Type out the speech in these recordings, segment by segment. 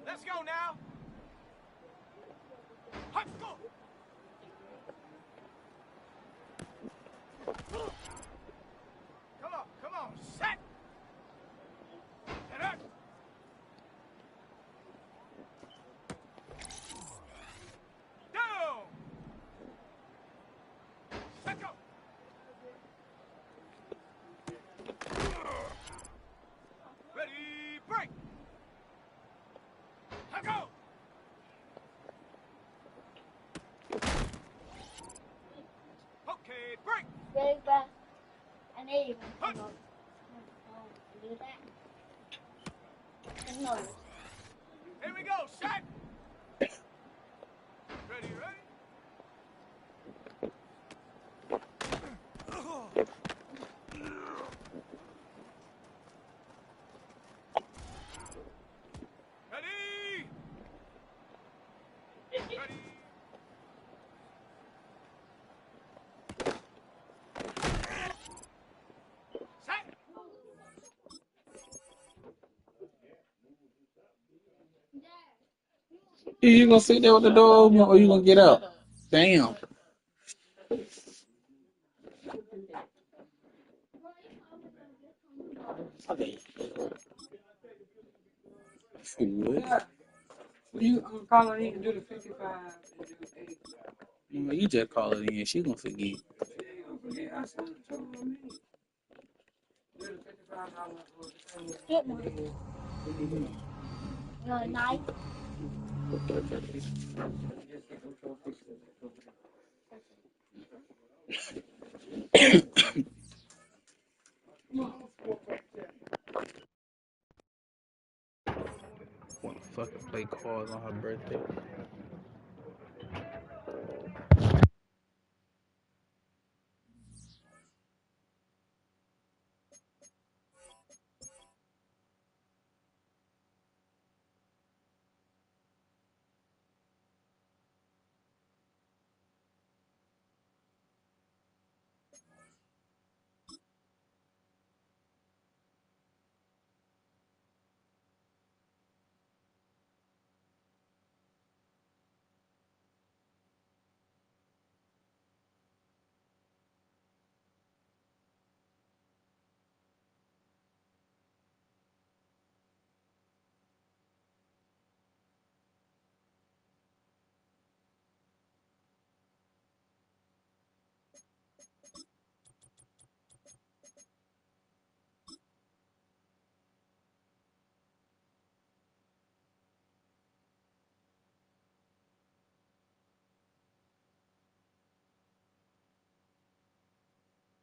Let's go now. Let's go. Come on, set. Get up. Down. Set go. Ready, break. Let's go. Okay, break. I need even to do that. No. Here we go, set. Ready, ready. Ready. Ready. You gonna sit there with the door open or you gonna get out? Damn. What? You call it in and do the 55 and do 8. You just call it in. She gonna forget. I said it to me. Do the $55 Get more. Knife. Wanna fucking play cards on her birthday?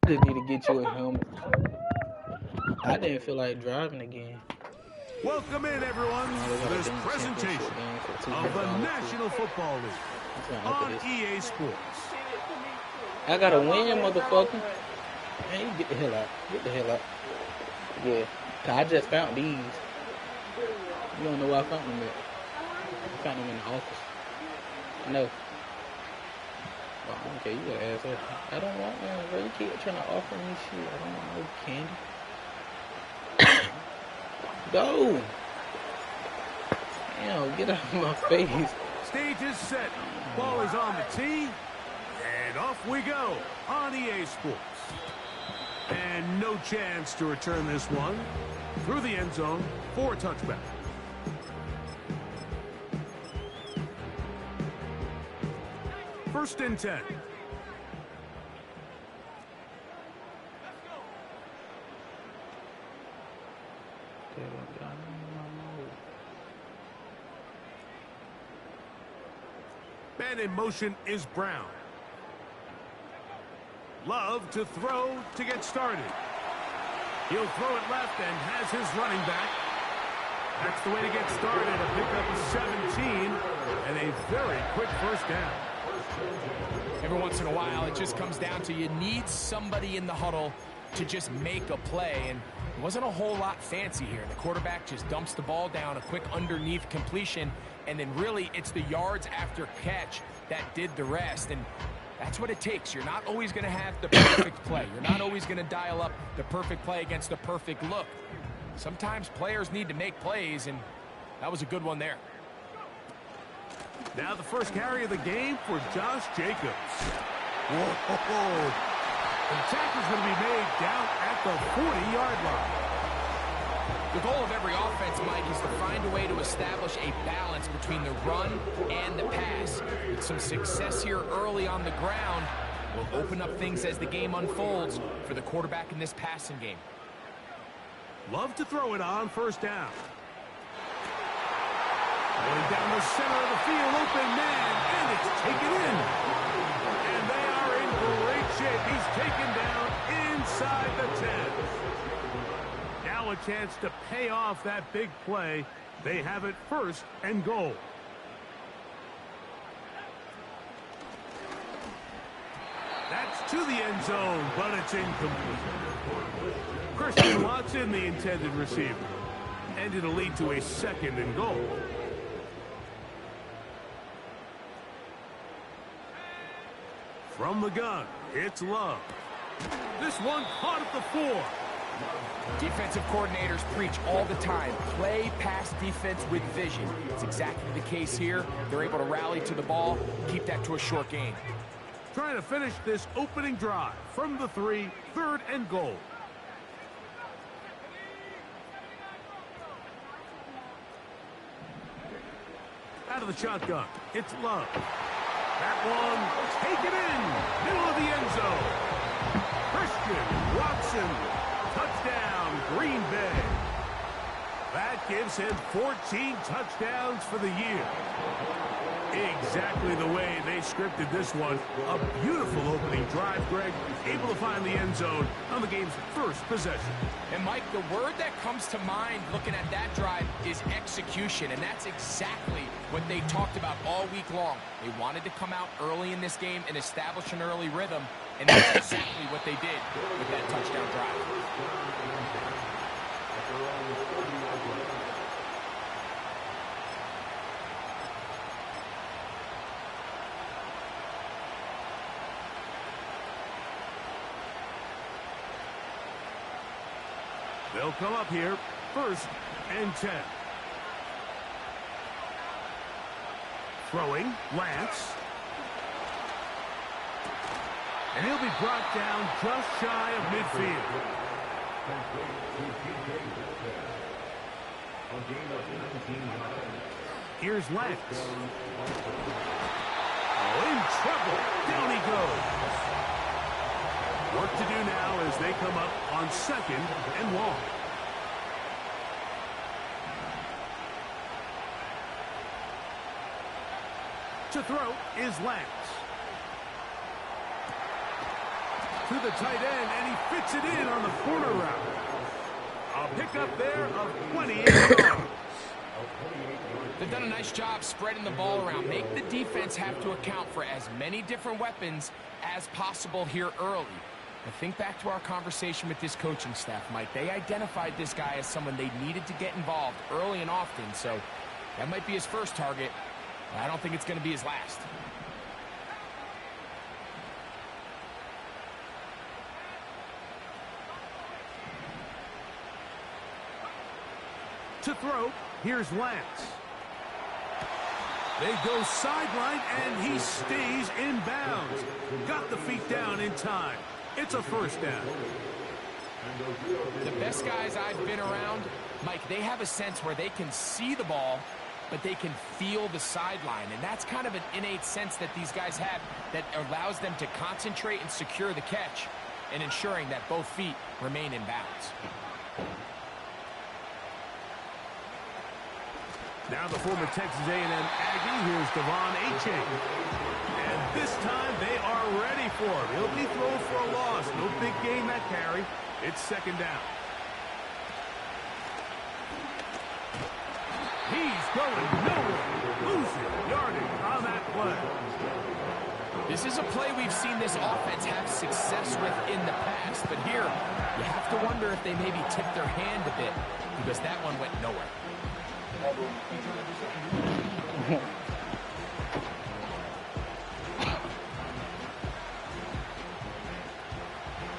I just need to get you a helmet. I didn't feel like driving again. Welcome in, everyone, to this presentation of the National Football League on EA Sports. I gotta win, motherfucker. Man, you get the hell out. Get the hell out. Yeah. Cause I just found these. You don't know where I found them at. I found them in the office. No. Well, I don't care. You gotta ask her. I don't want one, bro. You keep trying to offer me shit. I don't want no candy. Go! Damn, get out of my face. Stage is set. Ball is on the tee. And off we go on EA Sports. And no chance to return this one through the end zone for a touchback. First and 10. Man in motion is Brown. Love to throw to get started. He'll throw it left and has his running back. That's the way to get started. A pickup of 17 and a very quick first down. Every once in a while, it just comes down to you need somebody in the huddle to just make a play, and it wasn't a whole lot fancy here. The quarterback just dumps the ball down, a quick underneath completion, and then really it's the yards after catch that did the rest, and that's what it takes. You're not always going to have the perfect play. You're not always going to dial up the perfect play against the perfect look. Sometimes players need to make plays, and That was a good one there. Now the first carry of the game for Josh Jacobs. Whoa. The tackle's going to be made down at the 40-yard line. The goal of every offense, Mike, is to find a way to establish a balance between the run and the pass. With some success here early on the ground will open up things as the game unfolds for the quarterback in this passing game. Love to throw it on first down. Going down the center of the field, open man, and it's taken in. And they are in great shape. He's taken down inside the 10. Now a chance to pay off that big play. They have it 1st and goal. That's to the end zone, but it's incomplete. Christian Watson, the intended receiver. And it'll lead to a 2nd and goal. From the gun, it's Love. This one caught at the 4. Defensive coordinators preach all the time, play pass defense with vision. It's exactly the case here. They're able to rally to the ball, keep that to a short gain. Trying to finish this opening drive from the 3, 3rd and goal. Out of the shotgun, it's Love. That one taken in, middle of the end zone. Christian Watson, touchdown, Green Bay. That gives him 14 touchdowns for the year. Exactly the way they scripted this one. A beautiful opening drive, Greg. Able to find the end zone on the game's 1st possession. And, Mike, the word that comes to mind looking at that drive is execution, and that's exactly what they talked about all week long. They wanted to come out early in this game and establish an early rhythm, and that's exactly what they did with that touchdown drive. They'll come up here, 1st and 10. Throwing, Lance. And he'll be brought down just shy of midfield. Here's Lance. Oh, in trouble. Down he goes. Work to do now as they come up on 2nd and long. To throw is Lance. To the tight end, and he fits it in on the corner route. A pickup there of 28 yards. They've done a nice job spreading the ball around. Make the defense have to account for as many different weapons as possible here early. But think back to our conversation with this coaching staff, Mike. They identified this guy as someone they needed to get involved early and often, so that might be his first target. But I don't think it's going to be his last. To throw, here's Lance. They go sideline, and he stays in bounds. Got the feet down in time. It's a 1st down. The best guys I've been around, Mike, they have a sense where they can see the ball, but they can feel the sideline. And that's kind of an innate sense that these guys have that allows them to concentrate and secure the catch and ensuring that both feet remain in bounds. Now the former Texas A&M Aggie, here's Devon Achane. And this time they are ready for him. He'll be thrown for a loss. No big gain that carry. It's 2nd down. He's going nowhere. Losing yardage on that play. This is a play we've seen this offense have success with in the past, but here you have to wonder if they maybe tipped their hand a bit because that one went nowhere.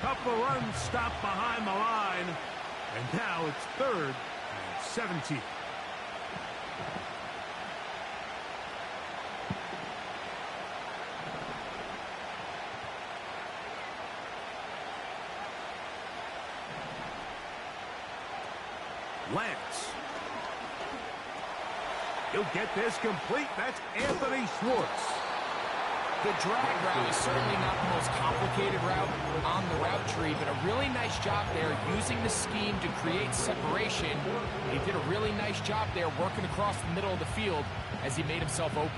Couple runs stopped behind the line, and now it's 3rd and 17. Lance. He'll get this complete. That's Anthony Schwartz. The drag route is certainly not the most complicated route on the route tree, but a really nice job there using the scheme to create separation. He did a really nice job there working across the middle of the field as he made himself open.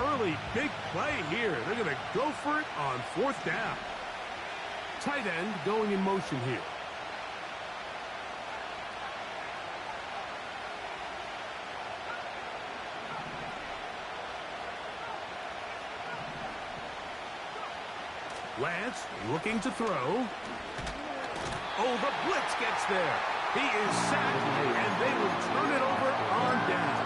Early big play here. They're going to go for it on 4th down. Tight end going in motion here. Lance looking to throw. Oh, the blitz gets there. He is sacked, and they will turn it over on down.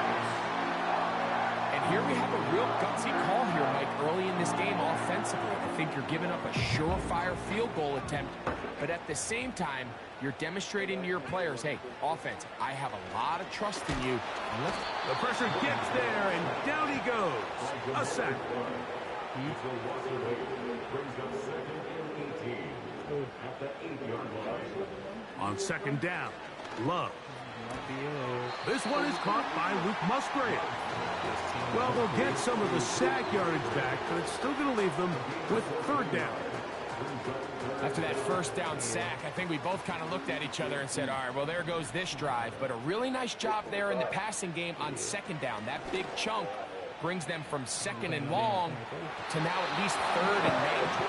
And here we have a real gutsy call here, Mike, early in this game offensively. I think you're giving up a surefire field goal attempt, but at the same time, you're demonstrating to your players, hey, offense, I have a lot of trust in you. The pressure gets there, and down he goes. A sack. On 2nd down, Love. This one is caught by Luke Musgrave. Well, they'll get some of the sack yardage back, but it's still going to leave them with 3rd down. After that 1st down sack, I think we both kind of looked at each other and said, all right, well, there goes this drive. But a really nice job there in the passing game on 2nd down. That big chunk brings them from 2nd and long to now at least 3rd and manageable.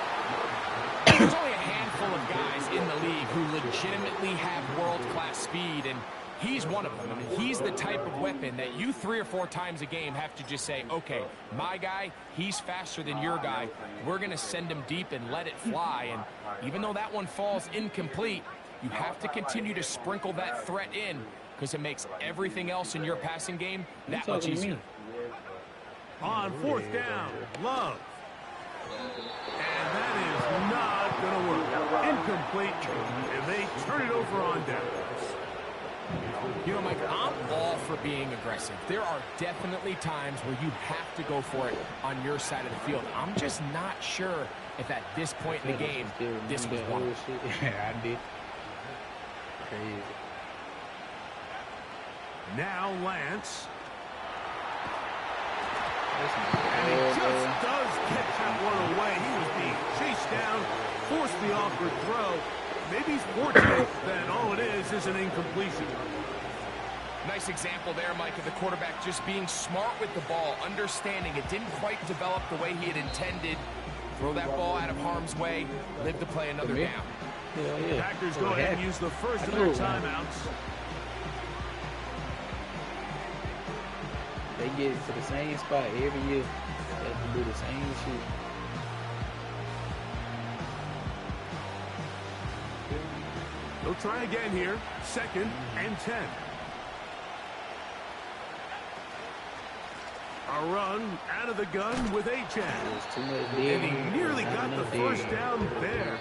There's only a handful of guys in the league who legitimately have world-class speed, and he's one of them. I mean, he's the type of weapon that you 3 or 4 times a game have to just say, okay, my guy, he's faster than your guy. We're going to send him deep and let it fly. And even though that one falls incomplete, you have to continue to sprinkle that threat in because it makes everything else in your passing game that much easier. On 4th down, Love. And that is not going to work. Incomplete, and they turn it over on downs. You know, Mike, I'm all for being aggressive. There are definitely times where you have to go for it on your side of the field. I'm just not sure if at this point in the game, this was one. Yeah, I did. Crazy. Now Lance. And he just does catch that one away. He was being chased down, forced the awkward throw. Maybe he's fortunate that all it is an incompletion. Nice example there, Mike, of the quarterback just being smart with the ball, understanding it didn't quite develop the way he had intended. Throw that ball out of harm's way, live to play another down. The Packers go ahead and use the first of their timeouts. They get to the same spot every year. They have to do the same shit. They'll try again here. 2nd and 10. A run out of the gun with Achane. And he nearly got the 1st down there.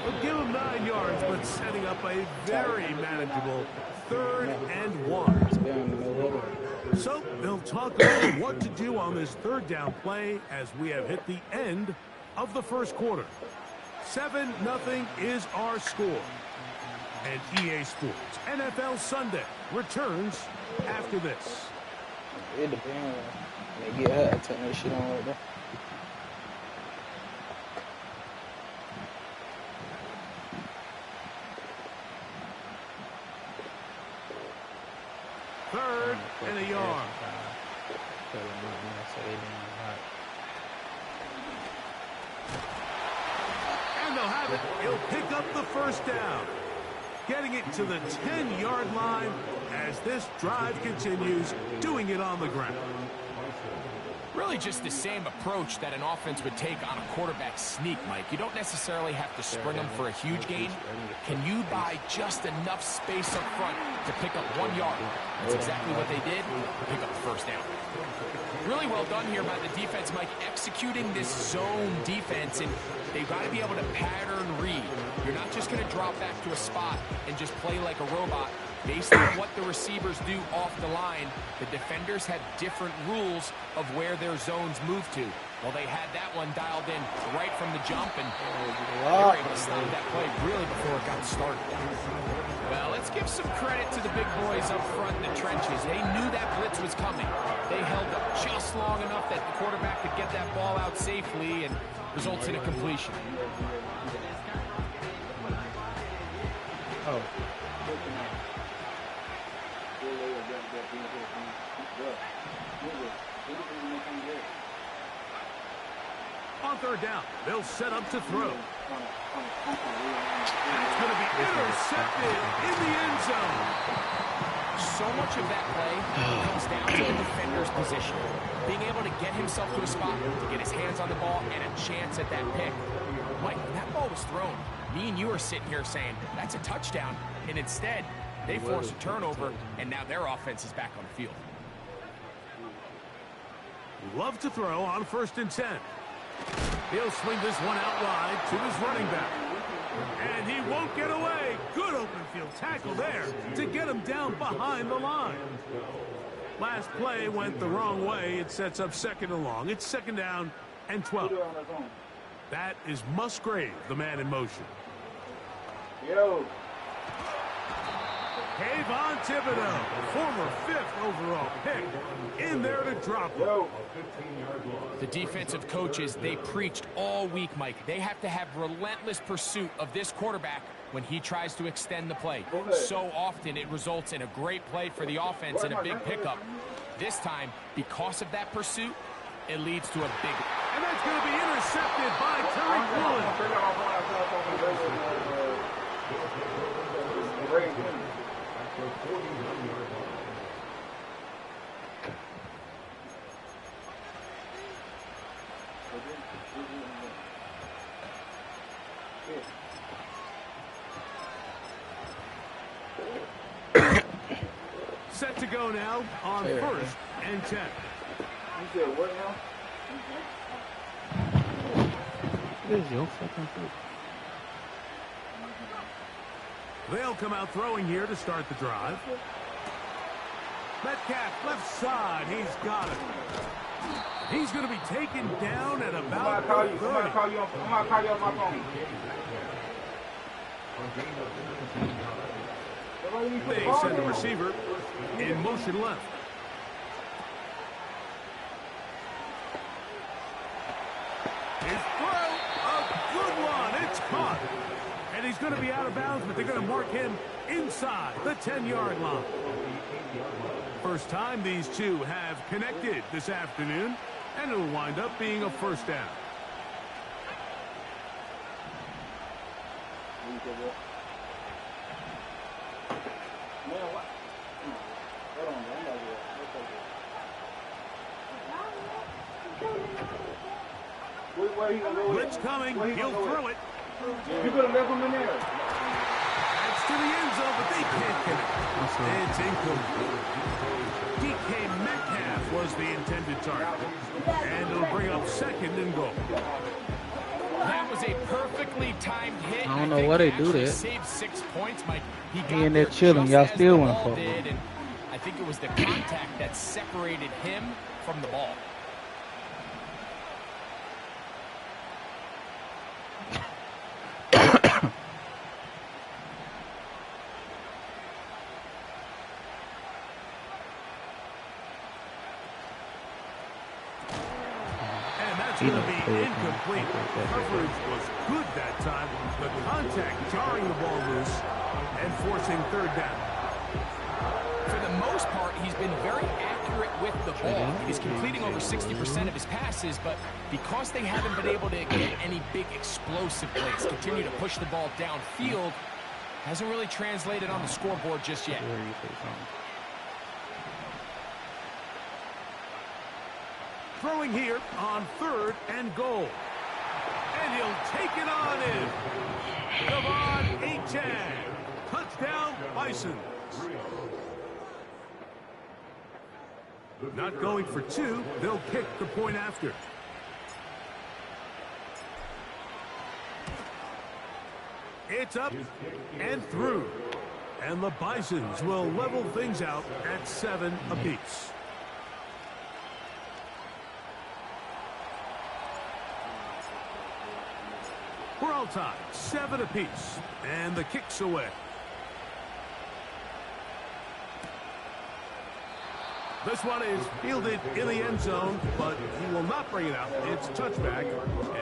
They'll give him 9 yards, but setting up a very manageable 3rd and 1. So they'll talk about what to do on this 3rd down play as we have hit the end of the 1st quarter. 7-0 is our score. And EA Sports NFL Sunday returns after this. It depends. They get hurt, turn that shit on right there. Third and a yard. And they'll have it. He'll pick up the 1st down. Getting it to the 10-yard line as this drive continues, doing it on the ground. Really just the same approach that an offense would take on a quarterback sneak, Mike. You don't necessarily have to spring them for a huge gain. Can you buy just enough space up front to pick up 1 yard? That's exactly what they did. Pick up the 1st down. Really well done here by the defense, Mike, executing this zone defense, and they've got to be able to pattern read. You're not just going to drop back to a spot and just play like a robot. Based on what the receivers do off the line, the defenders have different rules of where their zones move to. Well, they had that one dialed in right from the jump, and they were able to stop that play really before it got started. Well, let's give some credit to the big boys up front in the trenches. They knew that blitz was coming. They held up just long enough that the quarterback could get that ball out safely and results in a completion. Oh. On third down, they'll set up to throw. That's going to be intercepted in the end zone. So much of that play comes down to the defender's position. Being able to get himself to a spot, to get his hands on the ball, and a chance at that pick. Mike, when that ball was thrown, me and you are sitting here saying, that's a touchdown. And instead, they force a turnover, and now their offense is back on the field. Love to throw on 1st and 10. He'll swing this one out wide to his running back. And he won't get away. Good open field tackle there to get him down behind the line. Last play went the wrong way. It sets up 2nd and long. It's 2nd down and 12. That is Musgrave, the man in motion. Yo. Kayvon Thibodeau, former 5th overall pick, in there to drop him. The defensive coaches, they preached all week, Mike. They have to have relentless pursuit of this quarterback when he tries to extend the play. So often it results in a great play for the offense and a big pickup. This time, because of that pursuit, it leads to a big... And that's going to be intercepted by Terry Quillen. Set to go now on 1st and 10. You said what now? What is your fucking foot? They'll come out throwing here to start the drive. Metcalf left side. He's got it. He's going to be taken down at about 30. I'm going to call you on my phone. They send the receiver in motion left. His throw, a good one. It's caught. And he's going to be out of bounds, but they're going to mark him inside the 10-yard line. First time these two have connected this afternoon, and it'll wind up being a 1st down. Blitz coming. He'll throw it. You could have left him in there. That's to the end zone, but they can't get it. It's incomplete. DK Metcalf was the intended target. And it'll bring up 2nd and goal. That was a perfectly timed hit. I don't know why they do that. Saved 6 points, Mike. He got in there there chilling. just Y'all as still the want ball to did, and I think it was the contact that separated him from the ball. Going to be incomplete. Coverage was good that time. The contact jarring the ball loose and forcing 3rd down. For the most part, he's been very accurate with the ball. He's completing over 60% of his passes, but because they haven't been able to get any big explosive plays, continue to push the ball downfield, hasn't really translated on the scoreboard just yet. Throwing here on 3rd and goal. And he'll take it on in. Kayvon Thibodeau. Touchdown, Bisons. Not going for 2. They'll kick the point after. It's up and through. And the Bisons will level things out at 7 apiece. all tied, 7 apiece. And the kick's away. This one is fielded in the end zone, but he will not bring it out. It's touchback,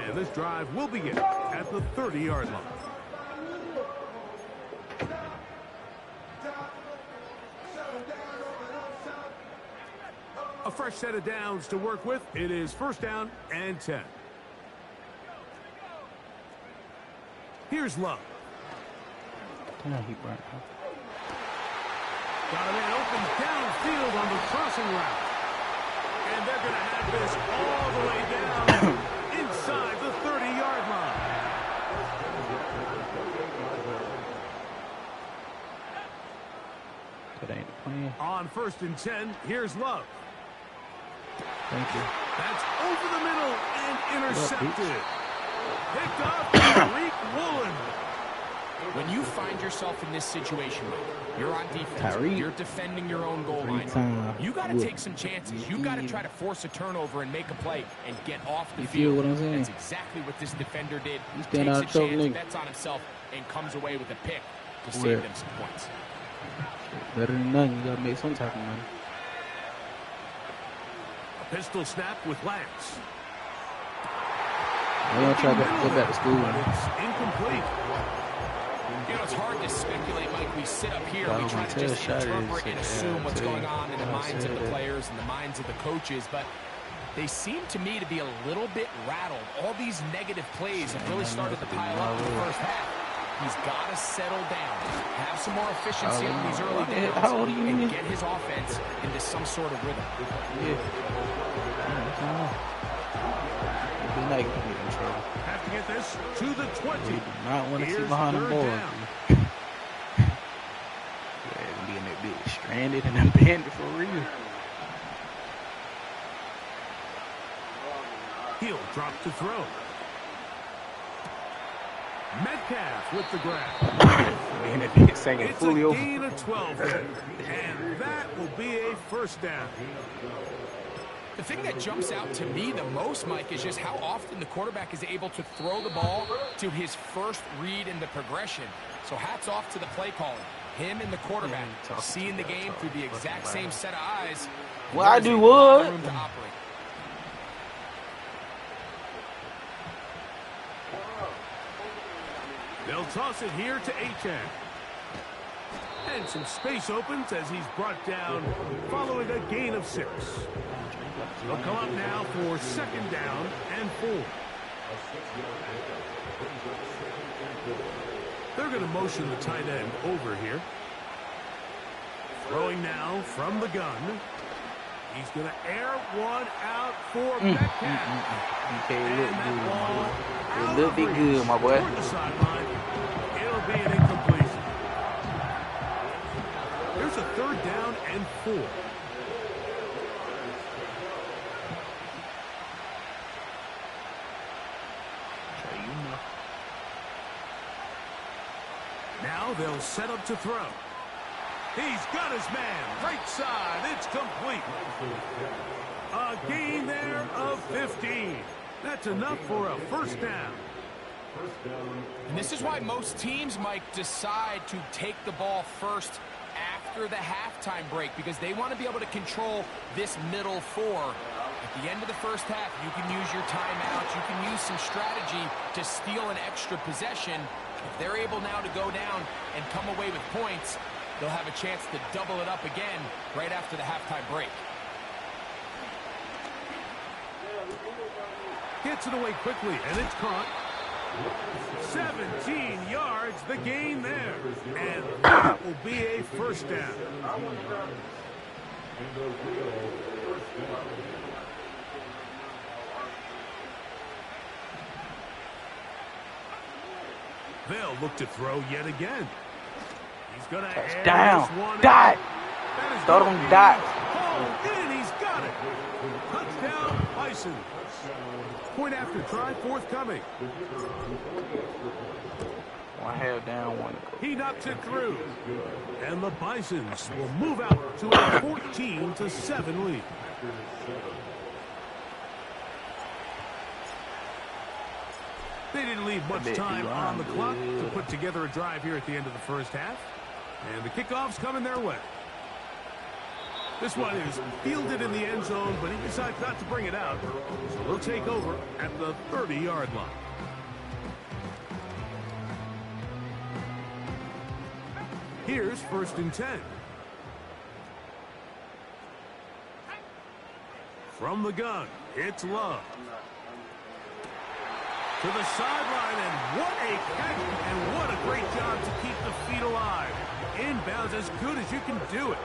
and this drive will begin at the 30-yard line. A fresh set of downs to work with. It is 1st down and 10. Here's Love. Damn, he burnt out. Got a man open downfield on the crossing route. And they're going to have this all the way down inside the 30-yard line. That ain't the plan. On 1st and 10, here's Love. Thank you. That's over the middle and intercepted. Picked up Tariq Woolen. When you find yourself in this situation, you're on defense, you're defending your own goal line, you got to take some chances. You got to try to force a turnover and make a play and get off the field. What I'm saying? That's exactly what this defender did. He takes a chance, bets on himself, and comes away with a pick to save them some points. Better than nothing. You got to make some type of money. A pistol snap with Lance. I'm going to try to go back to school. But it's incomplete. You know, it's hard to speculate, Mike. We sit up here, we try to just interpret and assume what's going on in the minds of the players and the minds of the coaches, but they seem to me to be a little bit rattled. All these negative plays have really started to pile up in the first half. He's got to settle down, have some more efficiency in these early downs, and get his offense into some sort of rhythm. Have to get this to the 20. You do not want to see behind the ball. Being that bit stranded and abandoned for real. He'll drop to throw. Metcalf with the grab. Man, that bit singing It's fully a over. gain of 12, and that will be a 1st down. The thing that jumps out to me the most, Mike, is just how often the quarterback is able to throw the ball to his first read in the progression. So hats off to the play calling. Him and the quarterback seeing the game through the exact same set of eyes. Well, I do what? Room to operate. They'll toss it here to Achane. And some space opens as he's brought down following a gain of 6. They'll come up now for 2nd down and 4. They're going to motion the tight end over here. Throwing now from the gun. He's going to air one out for Metcalf. It look bit good, my boy. Toward the sideline. It'll be an incompletion. Here's a 3rd down and 4. Now they'll set up to throw. He's got his man. Right side. It's complete. A gain there of 15. That's enough for a 1st down. And this is why most teams, Mike, decide to take the ball first after the halftime break, because they want to be able to control this middle 4. At the end of the first half, you can use your timeouts. You can use some strategy to steal an extra possession. If they're able now to go down and come away with points, they'll have a chance to double it up again right after the halftime break. Gets it away quickly, and it's caught. 17 yards, the gain there. And that will be a 1st down. They'll look to throw yet again. He's going to air down. this one. Dot. Throw them dots. Oh, and he's got it. Touchdown, Bison. Point after try forthcoming. One half down, one. He knocks it through. And the Bisons will move out to a 14-7 lead. They didn't leave much time on the clock to put together a drive here at the end of the first half. And the kickoff's coming their way. This one is fielded in the end zone, but he decides not to bring it out. So we'll take over at the 30-yard line. Here's 1st and 10. From the gun, it's Love. To the sideline, and what a catch, and what a great job to keep the feet alive. Inbounds as good as you can do it.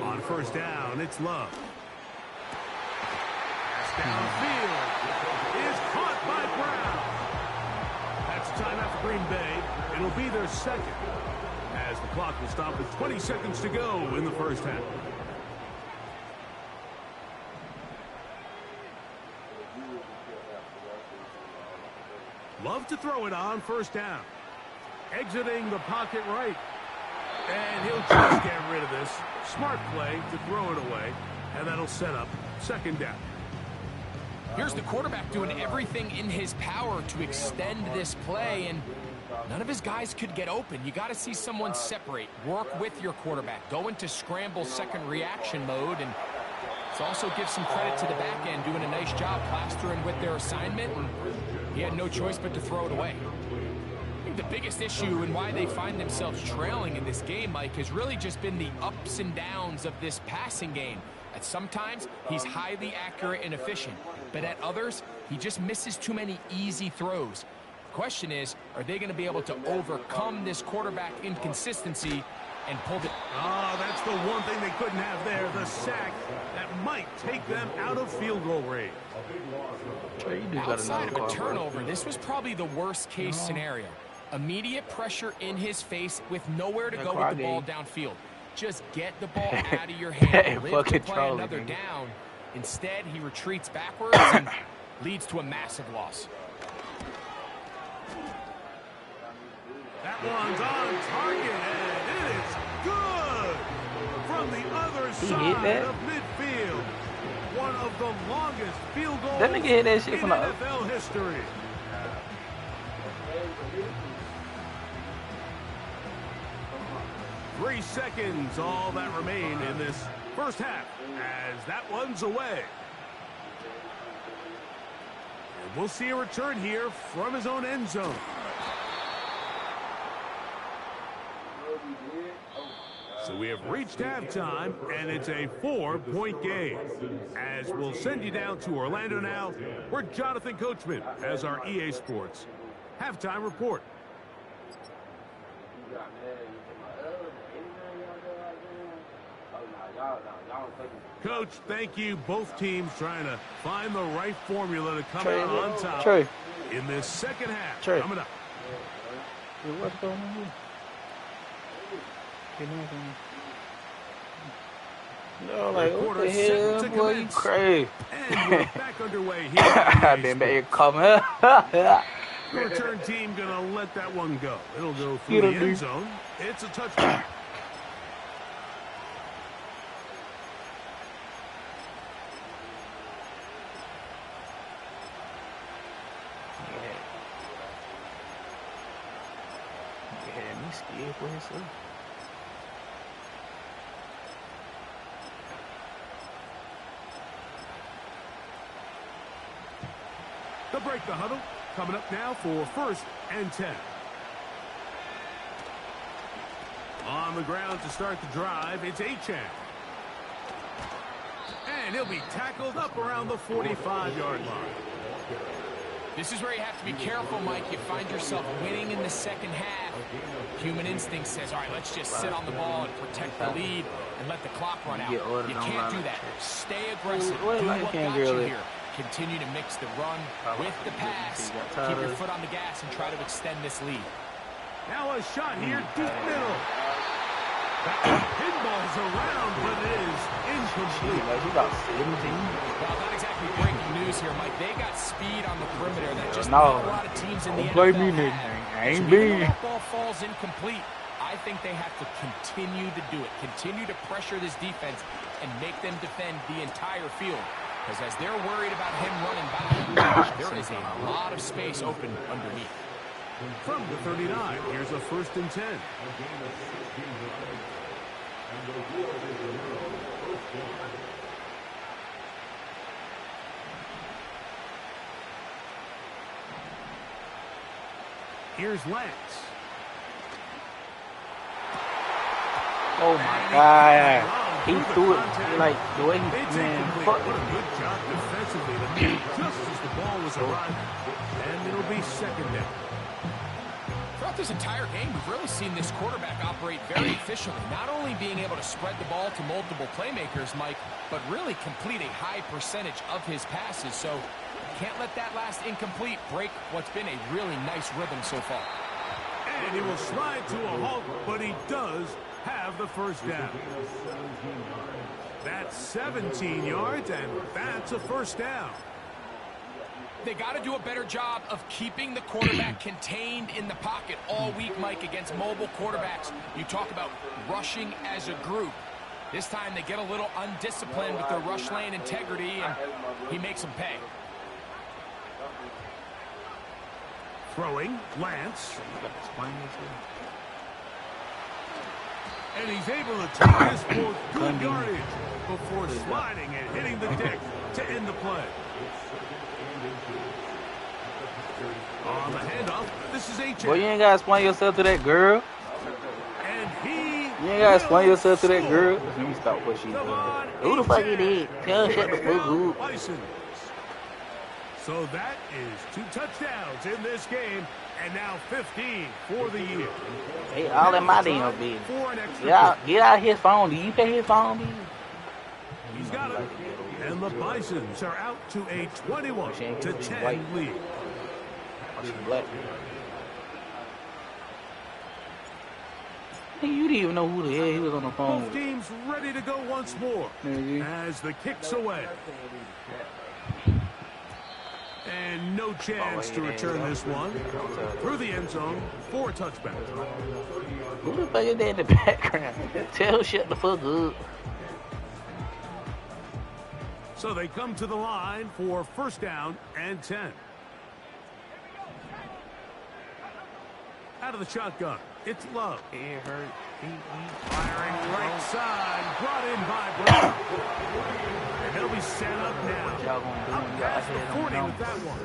On 1st down, it's Love. Pass downfield is caught by Brown. That's a timeout for Green Bay. It'll be their second, as the clock will stop with 20 seconds to go in the first half. Love to throw it on 1st down. Exiting the pocket right. And he'll just get rid of this. Smart play to throw it away. And that'll set up 2nd down. Here's the quarterback doing everything in his power to extend this play, and none of his guys could get open. You got to see someone separate, work with your quarterback, go into scramble second reaction mode, and let's also give some credit to the back end doing a nice job plastering with their assignment, and he had no choice but to throw it away. I think the biggest issue and why they find themselves trailing in this game, Mike, has really just been the ups and downs of this passing game. At sometimes, he's highly accurate and efficient, but at others, he just misses too many easy throws. The question is, are they going to be able to overcome this quarterback inconsistency and pull it? Oh, that's the one thing they couldn't have there, the sack that might take them out of field goal range. Outside of a turnover, this was probably the worst-case scenario. Immediate pressure in his face with nowhere to go with the ball downfield. Just get the ball out of your hand. Live to play another down. Instead, he retreats backwards and leads to a massive loss. That one's on target, and it is good from the other side of midfield. One of the longest field goals That nigga hit that shit in from the NFL history. Three seconds, all that remain in this first half, as that one's away. And we'll see a return here from his own end zone. So we have reached halftime, and it's a 4-point game. As we'll send you down to Orlando now, where Jonathan Coachman has our EA Sports halftime report. Coach, thank you. Both teams trying to find the right formula to come out on top in this second half. Coming up. What's going on here? No, like, what the hell, boy, you crazy. And we're back underway here. I've been back coming. The return team going to let that one go. It'll go through the end zone. It's a touchdown. Scared for himself. They'll break the huddle. Coming up now for 1st and 10. On the ground to start the drive, it's Achane. And he'll be tackled up around the 45-yard line. This is where you have to be careful, Mike. You find yourself winning in the second half. Human instinct says, all right, let's just sit on the ball and protect the lead and let the clock run out. You can't do that. Stay aggressive. Do what got you here. Continue to mix the run with the pass. Keep your foot on the gas and try to extend this lead. Now a shot here, deep middle. That pinballs around, but it is incomplete. Like, he about 17. Well, not exactly breaking news here, Mike. They got speed on the perimeter that just not a lot of teams in the NFL have. I ain't so even big. though that ball falls incomplete, I think they have to continue to do it. Continue to pressure this defense and make them defend the entire field. because as they're worried about him running back, there is a lot of space open underneath. From the 39, here's a 1st and 10. Here's Lance. Oh my God. He threw it like the way he, man, fuck it. Good job defensively to meet just as the ball was arriving. And it'll be 2nd down. Throughout this entire game, we've really seen this quarterback operate very efficiently, not only being able to spread the ball to multiple playmakers, Mike, but really complete a high percentage of his passes. So can't let that last incomplete break what's been a really nice rhythm so far. And he will slide to a halt, but he does have the 1st down. That's 17 yards, and that's a 1st down. They got to do a better job of keeping the quarterback contained in the pocket all week, Mike, against mobile quarterbacks. You talk about rushing as a group. This time they get a little undisciplined with their rush lane integrity, and he makes them pay. Throwing, Lance. And he's able to take this for good yardage before sliding and hitting the deck to end the play. On the handoff, this is H. Boy, you ain't gotta explain yourself to that girl. And he You ain't gotta explain yourself to that girl. Let me stop what she doing. Who the fuck it is? Tell her shut the fuck up. So that is 2 touchdowns in this game, and now 15 for the year. Hey, all in my damn business. Get out his phone. Do you pay his phone bill? He's got it. And the Bisons are out to a 21-10 lead. She's black. Hey, you didn't even know who the hell he was on the phone Both with. teams ready to go once more as the kick's away. And no chance to return this one. Through the end zone for a touchback. Who the fuck is that in the background? Tell her shut the fuck up. So they come to the line for 1st down and 10. Out of the shotgun, it's Love. It hurt. Firing right side, brought in by Brown. And they'll be set up now. Up past the 40 with that one.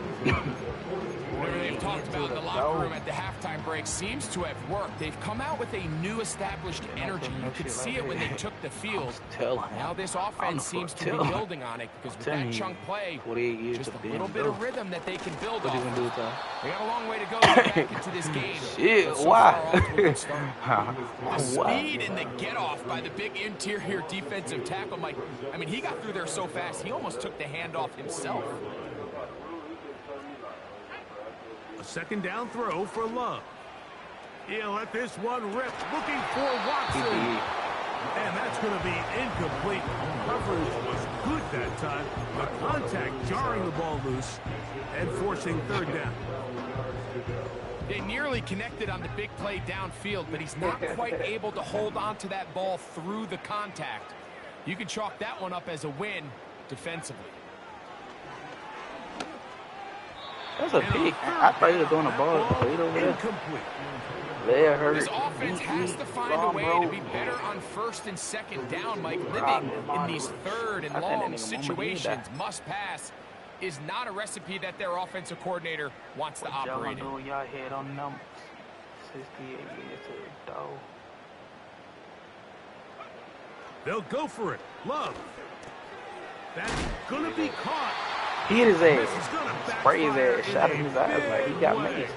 Whatever they've talked about in the locker room at the halftime break seems to have worked. They've come out with a new established energy. You could see it when they took the field. Now this offense seems to be building on it because with that chunk play, just a little bit of rhythm that they can build off. They got a long way to go to get back into this game. Shit, So why? far, off to a good start. The speed and the get-off by the big interior defensive tackle, Mike. I mean, he got through there so fast, he almost took the handoff himself. A 2nd down throw for Love. He'll let this one rip, looking for Watson. And that's going to be incomplete. Coverage was good that time. The contact jarring the ball loose and forcing 3rd down. They nearly connected on the big play downfield, but he's not quite able to hold on to that ball through the contact. You can chalk that one up as a win defensively. That's a pick. I thought he was doing a ball straight over there. There hurt. This offense has to find a way to be better on 1st and 2nd down, Mike. Living in these 3rd and long situations, must pass, is not a recipe that their offensive coordinator wants to operate in. Y'all head on numbers. 68 years old. They'll go for it. Love. That's going to be caught. He hit his ass. Sprayed his ass. Shot in his eyes like he got made.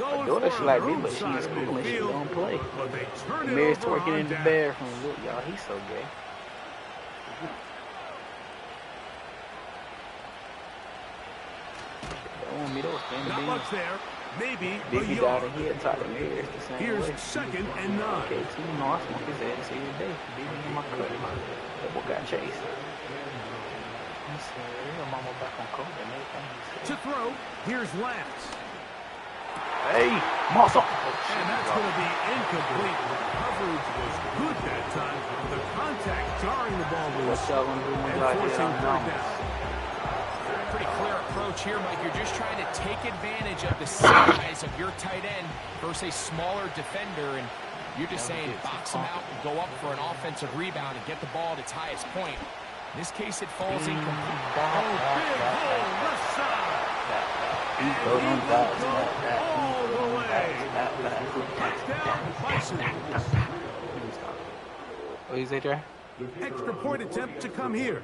My daughter, she like me, but she's in school and she don't play. Mary's twerking in the bathroom. Look, y'all, he's so gay. Don't want me to stand Not much there. Maybe Biggie died and he had Tyler Mary's the same Here's way. 2nd and 9. Okay, so you know I smoke his ass every day. Biggie in my cut. That boy got chased. He said, your mama back on coke and everything. To throw, here's Lance. Hey, muscle. And that's going to be incomplete. Coverage was good that time. The contact jarring the ball loose What y'all gonna do when and y'all hit forcing on 3rd numbers? down. clear approach here, Mike. You're just trying to take advantage of the size of your tight end versus a smaller defender, and you're just saying box him out and go up for an offensive rebound and get the ball at its highest point. In this case, it falls incomplete. Oh, big hole, left side. And he will go all the way. Touchdown, Bison. What you say, Trey? Extra point attempt to come here.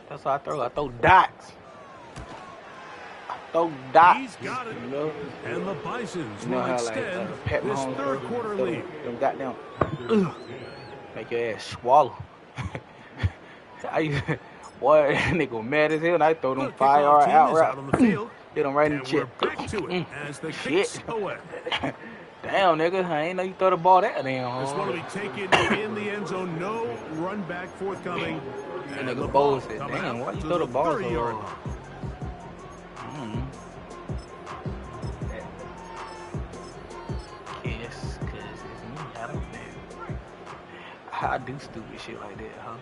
That's what I throw. I throw dots. He's got it. You know? And the Bisons You know will how extend Pat this Mahomes third quarter lead. Them goddamn make your ass swallow. Boy, that nigga mad as hell, and I throw them 5 yard out on the field. Hit him right in And the we're chest. back to it as the kicks away. Damn, nigga, I ain't know you throw the ball that damn. This one will be taken in the end zone. No run back forthcoming. That And the nigga ball Bowles said, coming damn, out why you to throw the ball so 30-yard hard? line. Yes, cause it's me. I don't know. I do stupid shit like that, huh?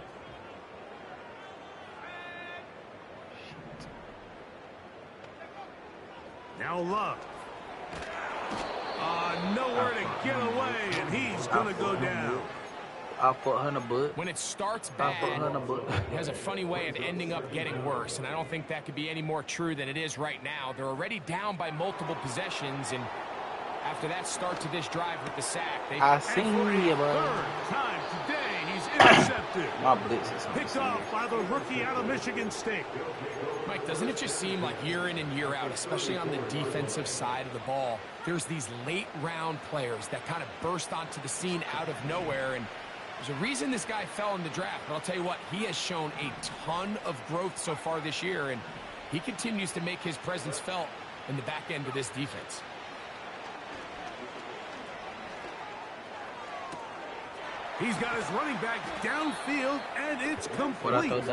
Now Love. Nowhere to get away, and he's going to go down. I'll put Hunter Butt. When it starts I'll put bad, Hunter Butt. it has a funny way of ending up getting worse, and I don't think that could be any more true than it is right now. They're already down by multiple possessions, and after that start to this drive with the sack, I seen you, bro. Third time today, he's intercepted. My blitz is something. Picked off by the rookie out of Michigan State. Mike, doesn't it just seem like year in and year out, especially on the defensive side of the ball, there's these late-round players that kind of burst onto the scene out of nowhere, and there's a reason this guy fell in the draft, but I'll tell you what, he has shown a ton of growth so far this year, and he continues to make his presence felt in the back end of this defense. He's got his running back downfield, and it's complete. What I thought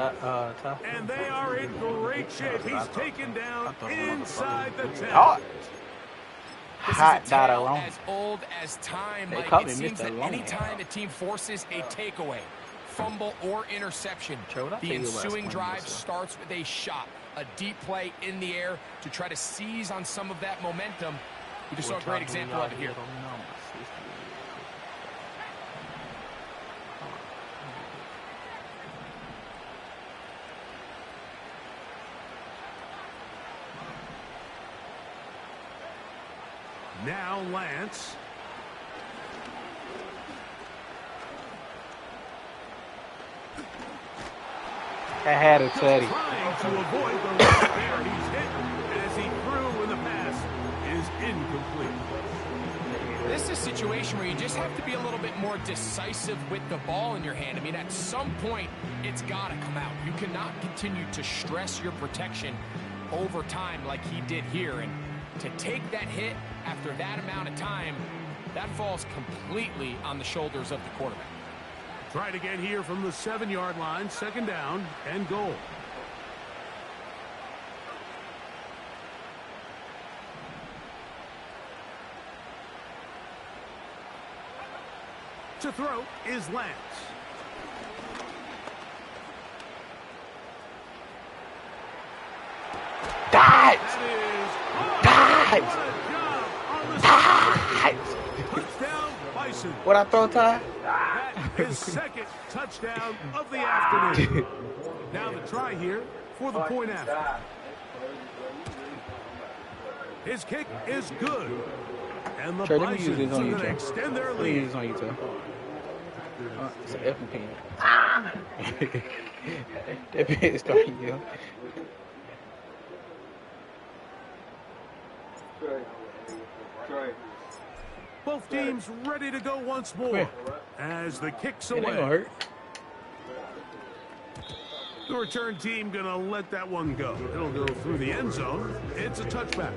that, Ty? And they are in great shape. He's taken down inside the 10. Hot. This Hot is a dot tale alone. as old as time. They Like, call it me seems Mr. that Long any Hair. time a team forces a takeaway, fumble, or interception, Trey, what I the tell you about ensuing explaining drive yourself? starts with a shot, a deep play in the air to try to seize on some of that momentum. We just saw a great example of it here. Now Lance. I had a tutty. Trying to avoid the rush there. He's hit as he threw when the pass is incomplete. This is a situation where you just have to be a little bit more decisive with the ball in your hand. I mean, at some point, it's got to come out. You cannot continue to stress your protection over time like he did here. And to take that hit after that amount of time, that falls completely on the shoulders of the quarterback. Try it again here from the 7-yard line. Second down and goal. To throw is Lance. Dives! That is Dives! touchdown Bison. What I throw, Ty? That is second touchdown of the afternoon. Now the try here for the point after. His kick is good. And the Trey, let me use Bisons this are on you, going to Trey. extend their Let me lead. use this on you, Ty. It's an effing pen. That pen is starting you. Both teams ready to go once more Where? as the kicks It ain't gonna away. hurt. The return team going to let that one go. It'll go through the end zone. It's a touchback.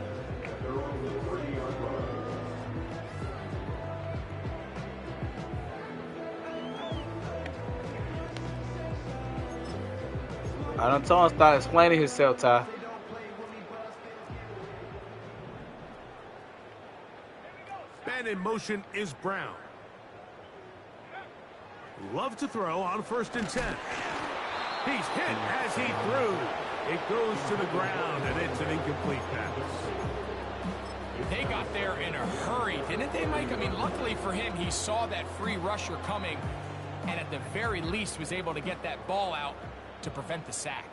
I done told him start explaining himself, Ty. Man in motion is Brown. Love to throw on 1st and 10. He's hit as he threw. It goes to the ground, and it's an incomplete pass. They got there in a hurry, didn't they, Mike? I mean, luckily for him, he saw that free rusher coming, and at the very least was able to get that ball out to prevent the sack.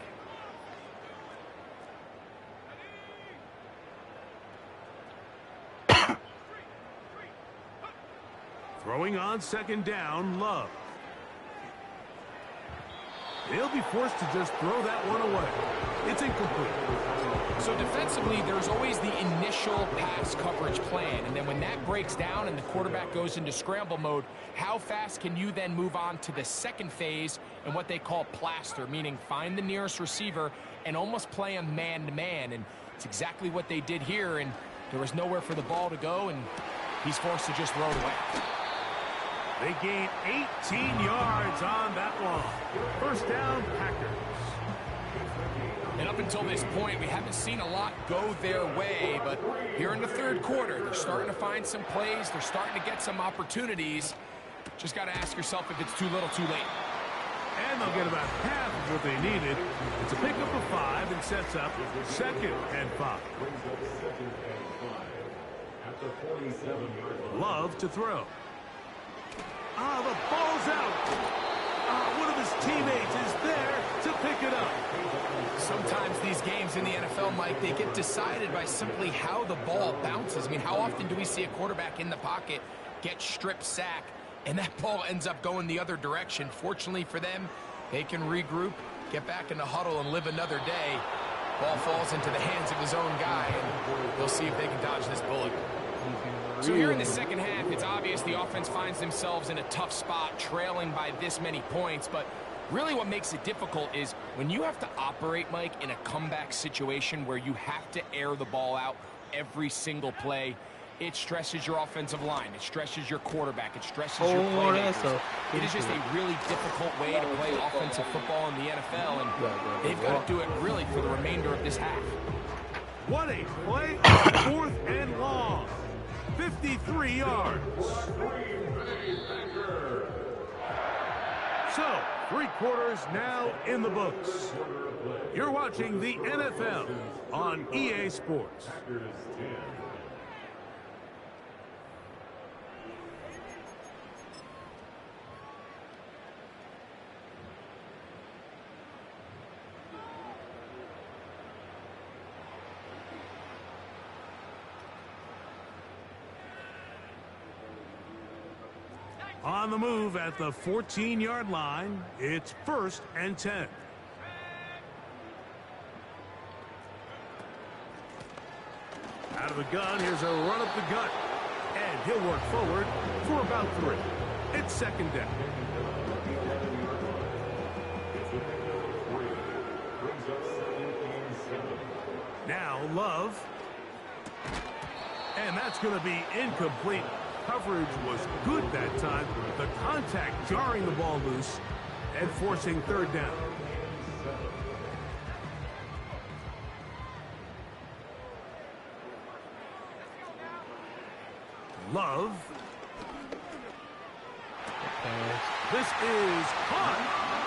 Throwing on second down, Love. He'll be forced to just throw that one away. It's incomplete. So defensively, there's always the initial pass coverage plan, and then when that breaks down and the quarterback goes into scramble mode, how fast can you then move on to the second phase and what they call plaster, meaning find the nearest receiver and almost play him man-to-man, and it's exactly what they did here, and there was nowhere for the ball to go, and he's forced to just throw it away. They gain 18 yards on that one. First down, Packers. And up until this point, we haven't seen a lot go their way, but here in the third quarter, they're starting to find some plays. They're starting to get some opportunities. Just got to ask yourself if it's too little, too late. And they'll get about half of what they needed. It's a pickup of 5 and sets up 2nd and 5. Love to throw. The ball's out. One of his teammates is there to pick it up. Sometimes these games in the NFL, Mike, they get decided by simply how the ball bounces. I mean, how often do we see a quarterback in the pocket get strip sack, and that ball ends up going the other direction? Fortunately for them, they can regroup, get back in the huddle, and live another day. Ball falls into the hands of his own guy, and they'll see if they can dodge this bullet. So here in the second half, it's obvious the offense finds themselves in a tough spot, trailing by this many points. But really what makes it difficult is when you have to operate, Mike, in a comeback situation where you have to air the ball out every single play, it stresses your offensive line. It stresses your quarterback. It stresses your playmakers. It is just a really difficult way to play offensive football in the NFL, and they've got to do it really for the remainder of this half. What a play on 4th and long. 53 yards. So, 3 quarters now in the books. You're watching the NFL on EA Sports. On the move at the 14-yard line, it's 1st and 10. Out of the gun, here's a run up the gut. And he'll work forward for about 3. It's 2nd down. Now Love. And that's going to be incomplete. Coverage was good that time. The contact jarring the ball loose and forcing 3rd down. Love. This is caught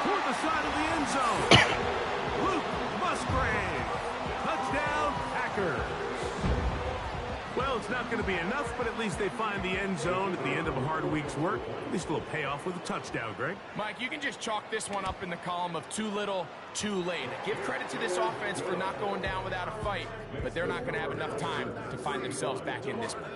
toward the side of the end zone. Luke Musgrave. Touchdown, Packers. Well, it's not going to be enough, but at least they find the end zone at the end of a hard week's work. At least a little payoff with a touchdown, Greg. Mike, you can just chalk this one up in the column of too little, too late. Give credit to this offense for not going down without a fight, but they're not going to have enough time to find themselves back in this one.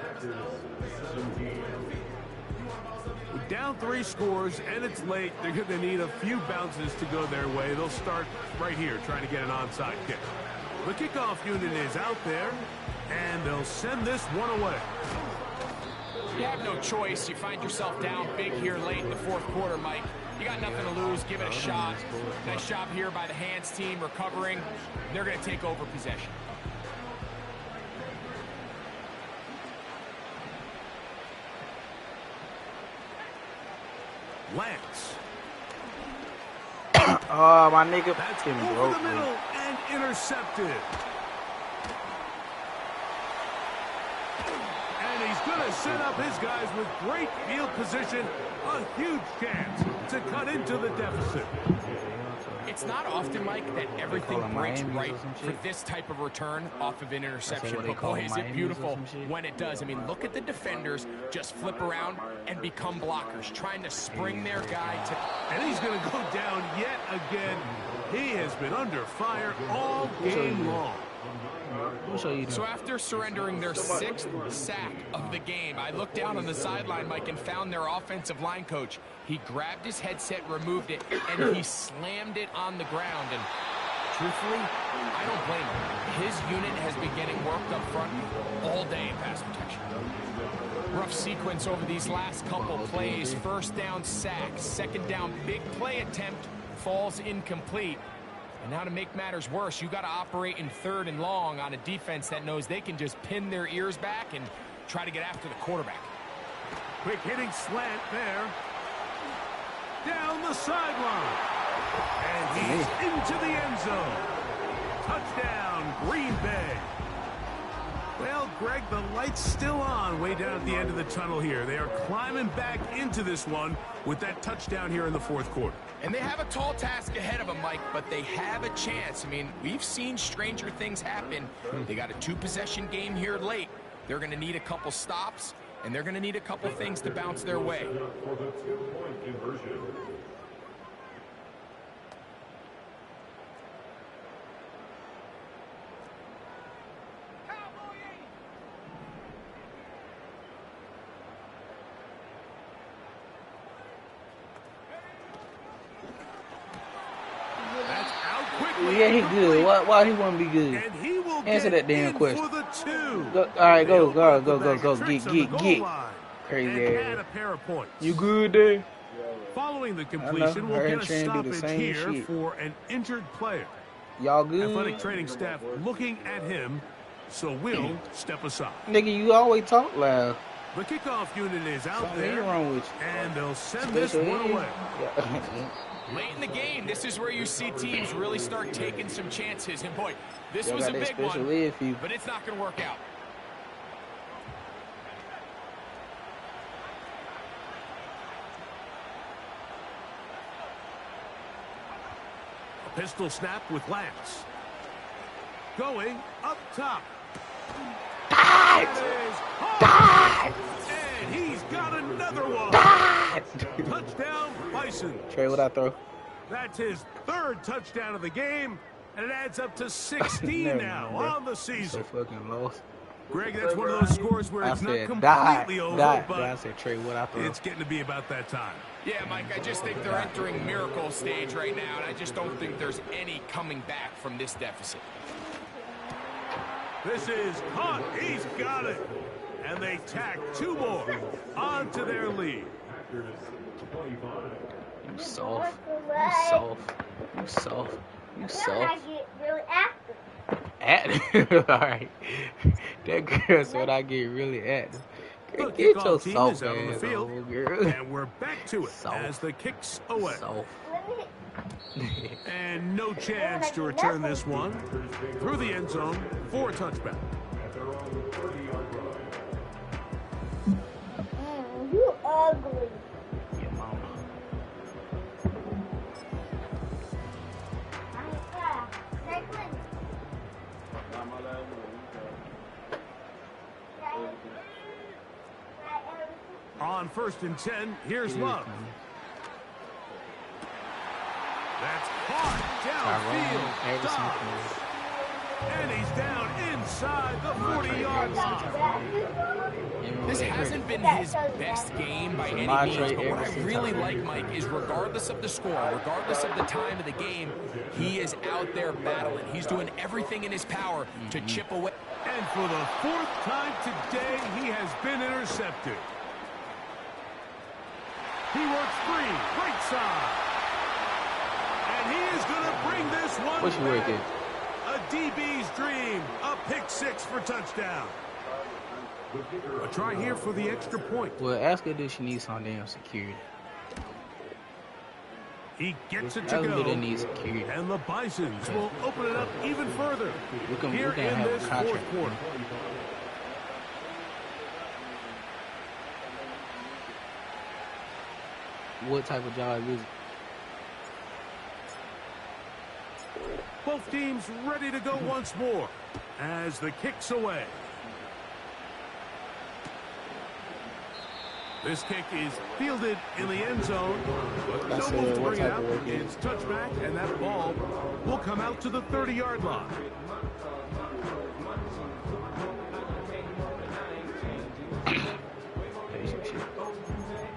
Down 3 scores, and it's late. They're going to need a few bounces to go their way. They'll start right here trying to get an onside kick. The kickoff unit is out there, and they'll send this one away. You have no choice. You find yourself down big here late in the 4th quarter, Mike. You got nothing to lose. Give it a shot. Nice job here by the hands team recovering. They're going to take over possession. Lance. Oh, my nigga. That's Tim over broke the me. middle and intercepted. And he's going to set up his guys with great field position. A huge chance to cut into the deficit. It's not often, Mike, that everything them breaks Miamis right or some for shit? this type of return off of an interception. what they But call boy, them, is it Miamis or beautiful some shit? when it does. I mean, look at the defenders just flip around and become blockers, trying to spring their guy to... And he's going to go down yet again. He has been under fire all game long. So after surrendering their 6th sack of the game, I looked down on the sideline, Mike, and found their offensive line coach. He grabbed his headset, removed it, and he slammed it on the ground. And truthfully, I don't blame him. His unit has been getting worked up front all day in pass protection. Rough sequence over these last couple plays. First down sack, second down big play attempt falls incomplete. And now to make matters worse, you got to operate in 3rd and long on a defense that knows they can just pin their ears back and try to get after the quarterback. Quick hitting slant there. Down the sideline. And he's into the end zone. Touchdown, Green Bay. Well, Greg, the light's still on way down at the end of the tunnel here. They are climbing back into this one with that touchdown here in the 4th quarter. And they have a tall task ahead of them, Mike, but they have a chance. I mean, we've seen stranger things happen. They got a 2-possession game here late. They're going to need a couple stops, and they're going to need a couple things to bounce their way. For the 2-point conversion. That's out quickly. Yeah, he good. Why he wouldn't be good? And he will Answer get that damn in question. for the 2. Go, all right, They go. open up the bag of Get, tricks on the goal line Crazy and ass. add a pair of points. You good there? Following the completion, we'll Her get and a Tran do the stoppage same here shit. for an injured player. Y'all good? Athletic training staff looking at him, so we'll step aside. Nigga, you always talk loud. The kickoff unit is out Something there, wrong with you. and they'll send this Special one ed? away. Yeah. Late in the game, this is where you see teams really start taking some chances. And boy, this Y'all was got a that big special one, ed for you. but it's not going to work out. A pistol snap with Lance. Going up top. That is hard. And he's got another one. Touchdown, Bison. Trey, what I throw? That's his 3rd touchdown of the game, and it adds up to 16 Never now mind, bro. on the So season. fucking lost. Greg, that's one of those scores where I it's not said completely over, die. but I said Trey, what I throw? it's getting to be about that time. Yeah, Mike, I just think they're entering miracle stage right now, and I just don't think there's any coming back from this deficit. This is caught. He's got it. And they tack 2 more onto their lead. You soft. You soft. You soft. You Now I soft. get really active. All right. That girl said I get really active. The Girl, get your kickoff team soft is out on the ass field, on, girl. and we're back to it Soft. as the kicks away. Soft. Let me And no chance to return this one through the end zone for a touchback. you ugly. Your mama. On 1st and 10, here's Love. That's caught downfield. Dobbs. And he's down inside the 40-yard line. This hasn't been his best game by any means, but what I really like, Mike, is regardless of the score, regardless of the time of the game, he is out there battling. He's doing everything in his power to chip away. And for the 4th time today, he has been intercepted. He works free, right side. And he is going to bring this one What's your back. work A DB's dream, a pick-6 for touchdown. A try here for the extra point. Well, ask her if she needs some damn security. He gets it to Ask her go. if they need security. And the Bisons will open it up even further We here can in have a this contract. 4th quarter. What type of job is it? Both teams ready to go once more as the kick's away. This kick is fielded in the end zone, but no move to bring it out. It's touchback, and that ball will come out to the 30-yard line.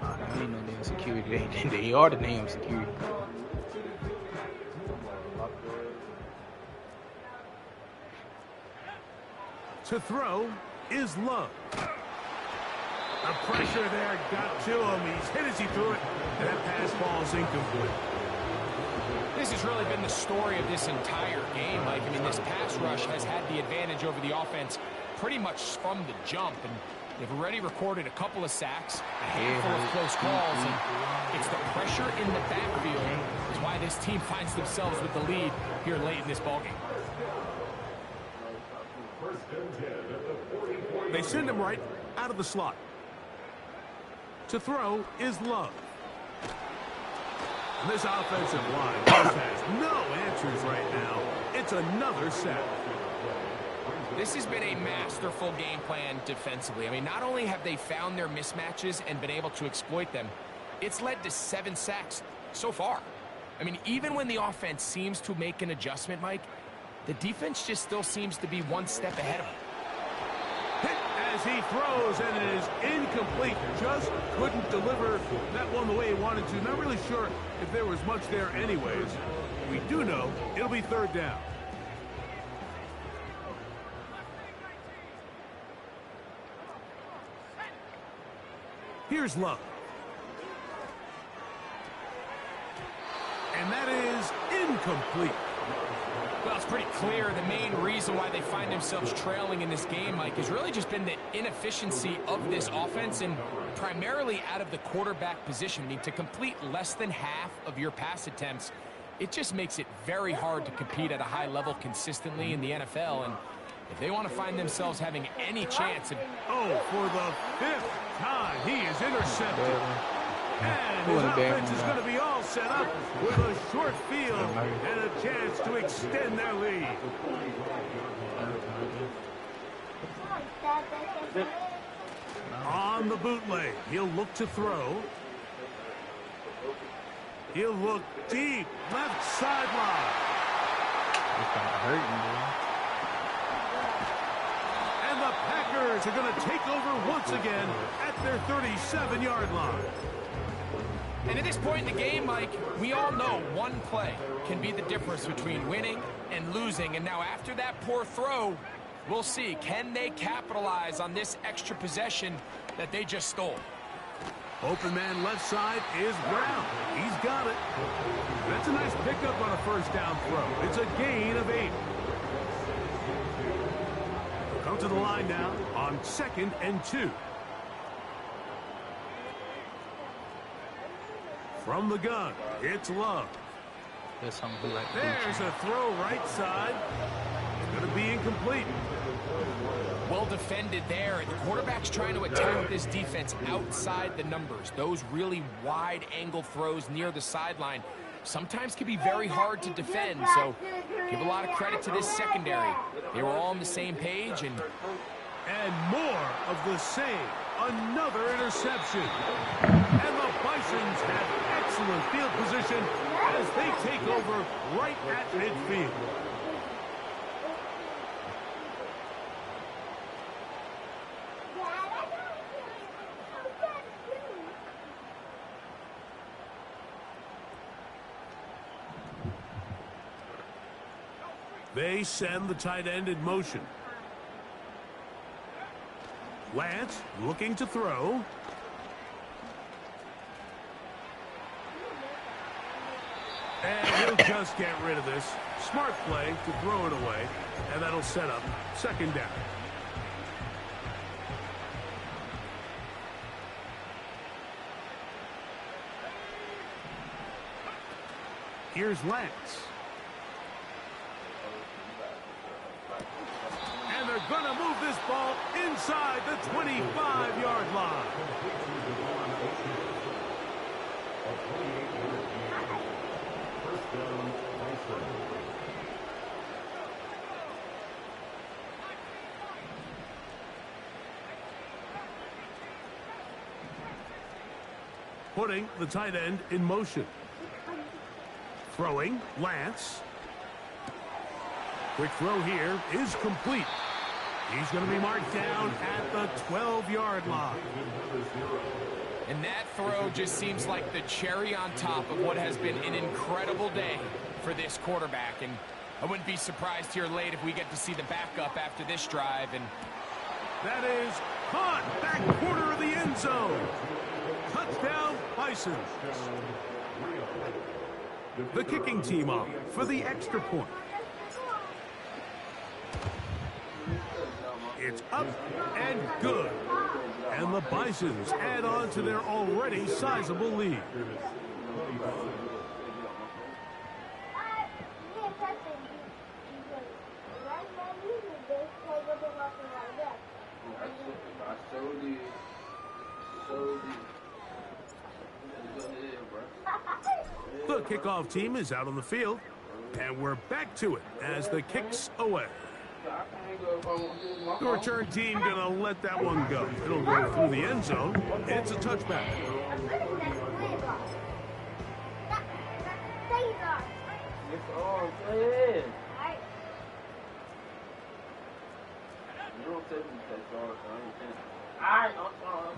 I ain't no damn security. They are the damn security. To throw is Love. The pressure there got to him. He's hit as he threw it, and that pass ball's incomplete. This has really been the story of this entire game, Mike. I mean, this pass rush has had the advantage over the offense pretty much from the jump, and they've already recorded a couple of sacks, a handful of close calls, and it's the pressure in the backfield is why this team finds themselves with the lead here late in this ballgame. They send him right out of the slot. To throw is Love. And this offensive line just has no answers right now. It's another sack. This has been a masterful game plan defensively. I mean, not only have they found their mismatches and been able to exploit them, it's led to 7 sacks so far. I mean, even when the offense seems to make an adjustment, Mike, the defense just still seems to be one step ahead of them. Hit as he throws, and it is incomplete. Just couldn't deliver that one the way he wanted to. Not really sure if there was much there anyways. We do know it'll be 3rd down. Here's Love. And that is incomplete. Well, it's pretty clear the main reason why they find themselves trailing in this game, Mike, has really just been the inefficiency of this offense and primarily out of the quarterback position. I mean, to complete less than half of your pass attempts, it just makes it very hard to compete at a high level consistently in the NFL. And if they want to find themselves having any chance of... Oh, for the 5th time, he is intercepted. And his offense is going to be all set up with a short field and a chance to extend their lead. On the bootleg, he'll look to throw. He'll look deep, left sideline. And the Packers are going to take over once again at their 37-yard line. And at this point in the game, Mike, we all know one play can be the difference between winning and losing. And now after that poor throw, we'll see, can they capitalize on this extra possession that they just stole? Open man left side is Brown. He's got it. That's a nice pickup on a 1st down throw. It's a gain of 8. They'll come to the line now on 2nd and 2. From the gun, it's Love. There's like There's a throw right side. It's going to be incomplete. Well defended there, and the quarterback's trying to attack this defense outside the numbers. Those really wide angle throws near the sideline sometimes can be very hard to defend, so give a lot of credit to this secondary. They were all on the same page, and more of the same. Another interception. And the Bisons have excellent field position as they take over right at midfield. They send the tight end in motion. Lance looking to throw. And he'll just get rid of this. Smart play to throw it away. And that'll set up 2nd down. Here's Lance. And they're going to move this ball inside the 25-yard line. putting the tight end in motion. Throwing, Lance. Quick throw here is complete. He's going to be marked down at the 12-yard line. And that throw just seems like the cherry on top of what has been an incredible day for this quarterback. And I wouldn't be surprised here late if we get to see the backup after this drive. And that is caught back corner of the end zone. Touchdown, Bison. The kicking team up for the extra point. It's up and good. And the Bisons add on to their already sizable lead. The kickoff team is out on the field, and we're back to it as the kick's away. The return team gonna let that one go. It'll go through the end zone. It's a touchback.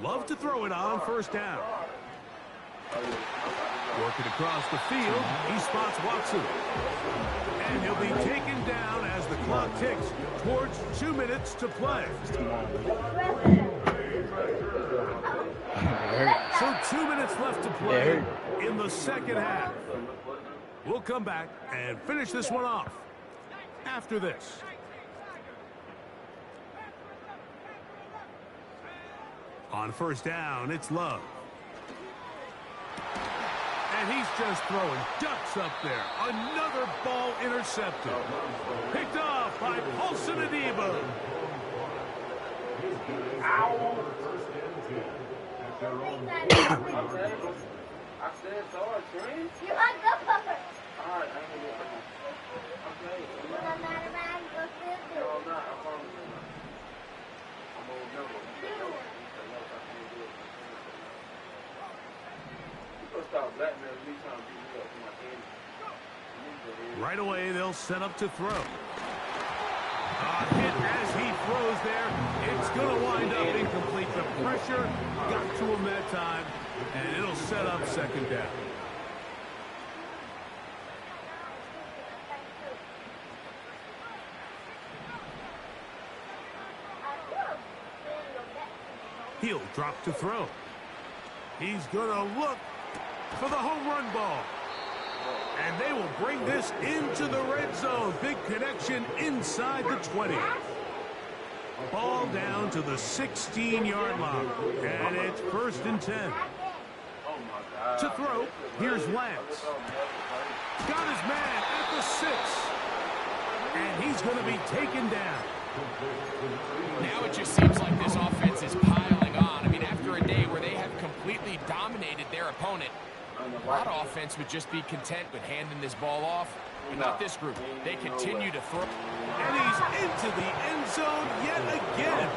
Love to throw it on first down. Working across the field, he spots Watson. And he'll be taken down as the clock ticks towards 2 minutes to play. So 2 minutes left to play in the second half. We'll come back and finish this one off after this. On first down, it's Love. And he's just throwing ducks up there. Another ball intercepted. Picked off by Paulson Adebo. I said so, Trent. You want to go first? All right, I'm going to do it. Okay. You want to man, go still do. No, I'm not. I promise you. I'm going to remember. Right away, they'll set up to throw. Hit as he throws there. It's going to wind up incomplete. The pressure got to him that time, and it'll set up second down. He'll drop to throw. He's going to look for the home run ball. And they will bring this into the red zone. Big connection inside the 20. Ball down to the 16-yard line. And it's 1st and 10. To throw, here's Lance. Got his man at the 6. And he's going to be taken down. now it just seems like this offense is piling on. I mean, after a day where they have completely dominated their opponent, a lot of offense would just be content with handing this ball off. But not this group. They continue to throw. And he's into the end zone yet again.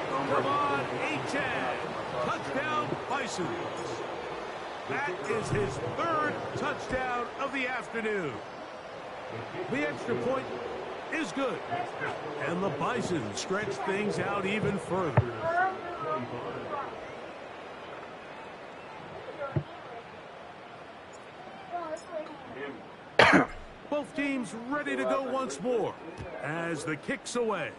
Come on, A-Chan. Touchdown, Bisons. That is his 3rd touchdown of the afternoon. The extra point is good. And the Bisons stretch things out even further. Both teams ready to go once more as the kick's away.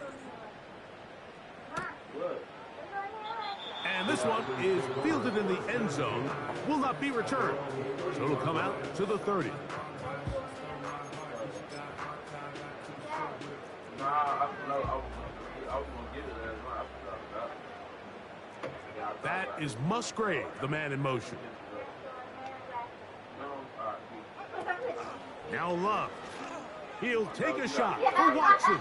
And this one is fielded in the end zone, will not be returned. So it'll come out to the 30. That is Musgrave, the man in motion. Now Love. He'll take a shot for Watson.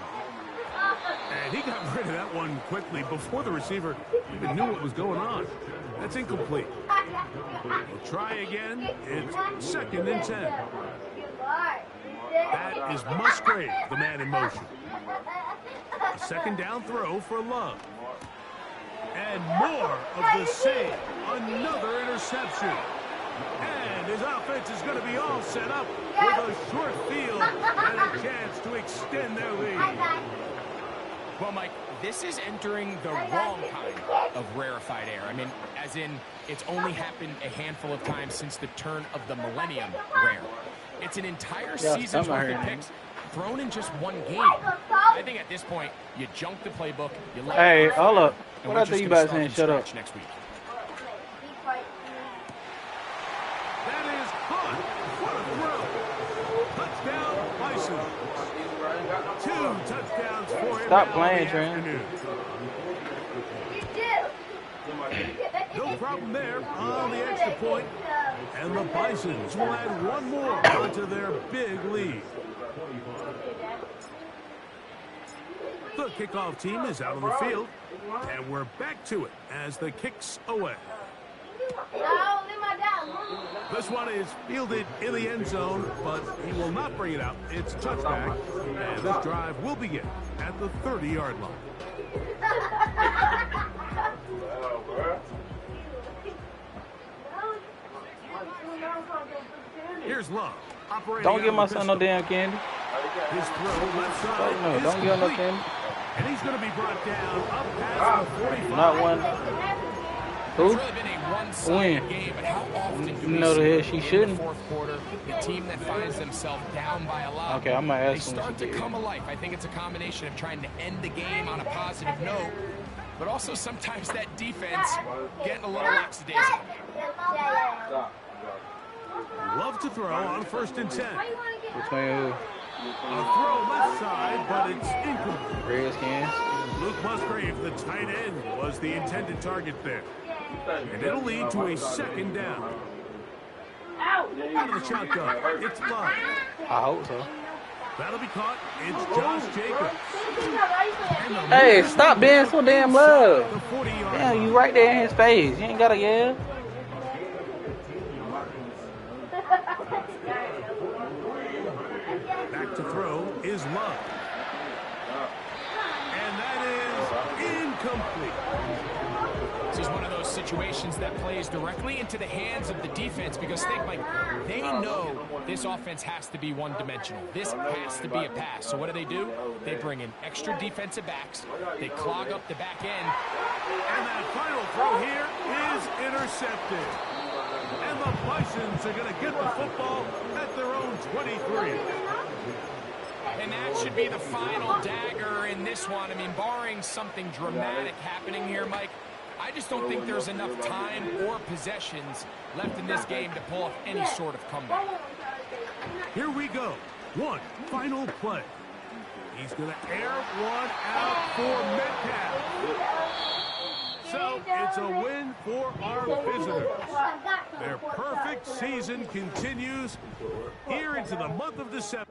And he got rid of that one quickly before the receiver even knew what was going on. That's incomplete. We'll try again. It's 2nd and 10. That is Musgrave, the man in motion. A 2nd down throw for Love. And more of the same. Another interception. reception. And his offense is going to be all set up with a short field and a chance to extend their lead. Well, Mike, this is entering the wrong kind of rarefied air. I mean, as in, it's only happened a handful of times since the turn of the millennium rare. It's an entire season's worth of picks thrown in just one game. I think at this point, you junk the playbook. You let Hey, hold up. and What I think you about saying? Shut up. next week. That is caught. What a throw. Touchdown, Bison. 2 touchdowns for him. Stop now playing, in the Trent. afternoon. No problem there on the extra point. And the Bisons will add one more onto their big lead. The kickoff team is out on the field. And we're back to it as the kick's away. This one is fielded in the end zone, but he will not bring it out. It's touchback, and this drive will begin at the 30-yard line. Here's Love. Don't give my son no damn candy. His throw left side No, is don't give him no complete. candy. And he's going to be brought down up past the 45. Not one. It's Who? really been a one-sided Win. game, but how often do we No, the see hell she in shouldn't. the fourth quarter the team that finds themselves down by a lot? Okay, I'm gonna They ask him. start to come alive. I think it's a combination of trying to end the game on a positive note, but also sometimes that defense getting a little lackadaisical. Love to throw on 1st and 10. Between who? A throw left side, but it's incomplete. Redskins. Luke Musgrave, the tight end, was the intended target there. And it'll lead to a 2nd down. Out of the shotgun, it's Love. I hope so. That'll be caught. It's Josh Jacobs. And the Hey, stop being so damn loud. the 40-yard Yeah, line. you right there in his face. You ain't gotta yell. Back to throw is Love. And that is incomplete. This is one of those situations that plays directly into the hands of the defense because think, Mike, they know this offense has to be one-dimensional. This has to be a pass. So what do? They bring in extra defensive backs. They clog up the back end. And that final throw here is intercepted. And the Bisons are going to get the football at their own 23. And that should be the final dagger in this one. I mean, barring something dramatic happening here, Mike, I just don't think there's enough time or possessions left in this game to pull off any sort of comeback. Here we go. One final play. He's going to air one out for Metcalf. So it's a win for our visitors. Their perfect season continues here into the month of December.